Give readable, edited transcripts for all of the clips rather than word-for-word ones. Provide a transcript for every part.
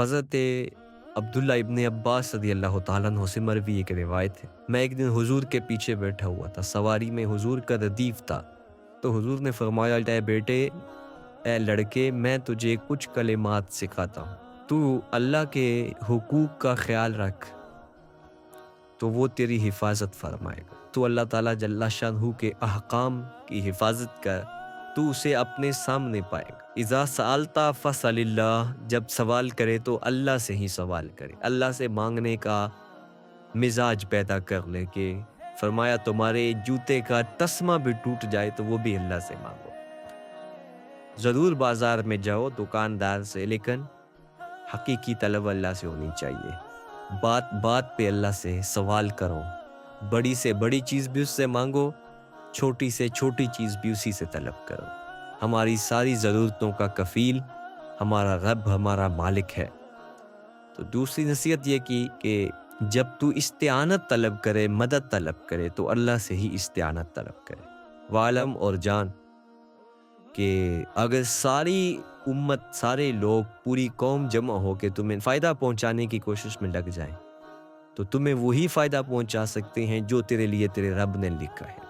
حضرت عبداللہ ابن عباس رضی اللہ تعالیٰ عنہ سے مروی ایک روایت ہے، میں ایک دن حضور کے پیچھے بیٹھا ہوا تھا، سواری میں حضور کا ردیف تھا، تو حضور نے فرمایا، اے بیٹے، اے لڑکے، میں تجھے کچھ کلمات سکھاتا ہوں، تو اللہ کے حقوق کا خیال رکھ تو وہ تیری حفاظت فرمائے گا۔ تو اللہ تعالیٰ جل شانہ کے احکام کی حفاظت کر، تو اسے اپنے سامنے پائے گا۔ اذا سألت فاسأل اللہ، جب سوال کرے تو اللہ سے ہی سوال کرے، اللہ سے مانگنے کا مزاج پیدا کر لے کہ فرمایا تمہارے جوتے کا تسمہ بھی ٹوٹ جائے تو وہ بھی اللہ سے مانگو۔ ضرور بازار میں جاؤ دکاندار سے، لیکن حقیقی طلب اللہ سے ہونی چاہیے۔ بات بات پہ اللہ سے سوال کرو، بڑی سے بڑی چیز بھی اس سے مانگو، چھوٹی سے چھوٹی چیز بھی اسی سے طلب کرو۔ ہماری ساری ضرورتوں کا کفیل ہمارا رب، ہمارا مالک ہے۔ تو دوسری نصیحت یہ کی کہ جب تو استعانت طلب کرے، مدد طلب کرے تو اللہ سے ہی استعانت طلب کرے۔ وعلم اور جان کہ اگر ساری امت، سارے لوگ، پوری قوم جمع ہو کے تمہیں فائدہ پہنچانے کی کوشش میں لگ جائیں تو تمہیں وہی فائدہ پہنچا سکتے ہیں جو تیرے لیے تیرے رب نے لکھا ہے۔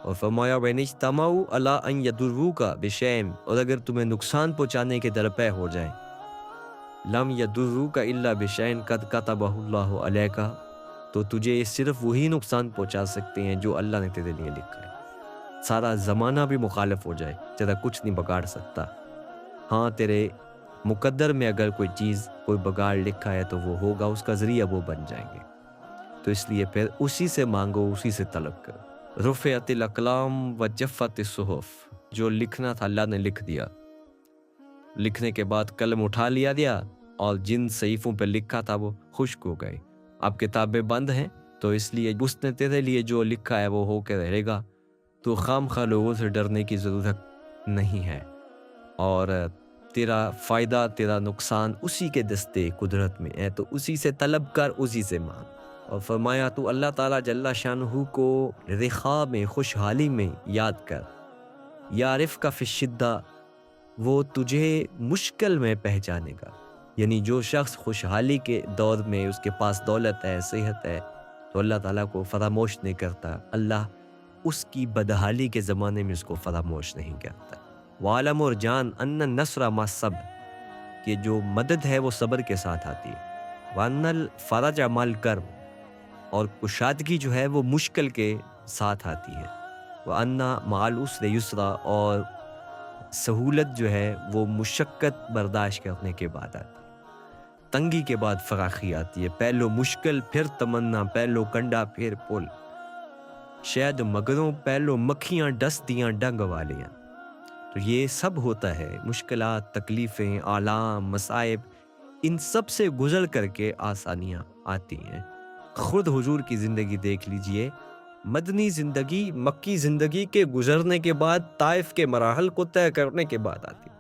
اور فرمایا وَإِنِ اجْتَمَعُوا عَلَىٰ أَن يَضُرُّوكَ بِشَيْءٍ، اور اگر تمہیں نقصان پہنچانے کے درپے ہو جائیں، لَمْ يَضُرُّوكَ إِلَّا بِشَيْءٍ قَدْ كَتَبَهُ اللَّهُ عَلَيْكَ، تو تجھے صرف وہی نقصان پہنچا سکتے ہیں جو اللہ نے تیرے لیے لکھا ہے۔ سارا زمانہ بھی مخالف ہو جائے، تیرا کچھ نہیں بگاڑ سکتا۔ ہاں، تیرے مقدر میں اگر کوئی چیز، کوئی بگاڑ لکھا ہے تو وہ ہوگا، اس کا ذریعہ وہ بن جائیں گے۔ تو اس لیے پھر اسی سے مانگو، اسی سے طلب کرو۔ رفعت الاقلام وجفت الصحف، جو لکھنا تھا اللہ نے لکھ دیا، لکھنے کے بعد قلم اٹھا لیا اور جن صحیفوں پہ لکھا تھا وہ خشک ہو گئے۔ اب کتابیں بند ہیں، تو اس لیے اس نے تیرے لیے جو لکھا ہے وہ ہو کے رہے گا، تو خام خواہ لوگوں سے ڈرنے کی ضرورت نہیں ہے، اور تیرا فائدہ، تیرا نقصان اسی کے دستے قدرت میں ہے، تو اسی سے طلب کر، اسی سے مانگ۔ اور فرمایا تو اللہ تعالیٰ جل شانہ کو رخاء میں، خوشحالی میں یاد کر، یعرفک فی الشدہ، وہ تجھے مشکل میں پہچانے گا۔ یعنی جو شخص خوشحالی کے دور میں اس کے پاس دولت ہے، صحت ہے، تو اللہ تعالیٰ کو فراموش نہیں کرتا، اللہ اس کی بدحالی کے زمانے میں اس کو فراموش نہیں کرتا۔ وعلم اور جان ان النصر مع الصبر، کہ جو مدد ہے وہ صبر کے ساتھ آتی ہے۔ وان الفرج مع الکرب، اور کشادگی جو ہے وہ مشکل کے ساتھ آتی ہے۔ وان مع العسر یسرا، اور سہولت جو ہے وہ مشقت برداشت کرنے کے بعد آتی ہے۔ تنگی کے بعد فراخی آتی ہے، پہلو مشکل پھر تمنا، پہلو کنڈا پھر پل، شاید مگروں پہلو مکھیاں ڈس دیاں ڈنگ والیاں۔ تو یہ سب ہوتا ہے، مشکلات، تکلیفیں، آلام، مصائب، ان سب سے گزر کر کے آسانیاں آتی ہیں۔ خود حضور کی زندگی دیکھ لیجئے، مدنی زندگی مکی زندگی کے گزرنے کے بعد طائف کے مراحل کو طے کرنے کے بعد آتی۔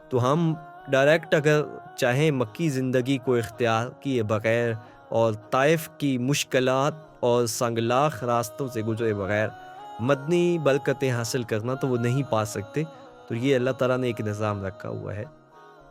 تو ہم ڈائریکٹ اگر چاہیں مکی زندگی کو اختیار کیے بغیر اور طائف کی مشکلات اور سنگلاخ راستوں سے گزرے بغیر مدنی برکتیں حاصل کرنا، تو وہ نہیں پا سکتے۔ تو یہ اللہ تعالیٰ نے ایک نظام رکھا ہوا ہے۔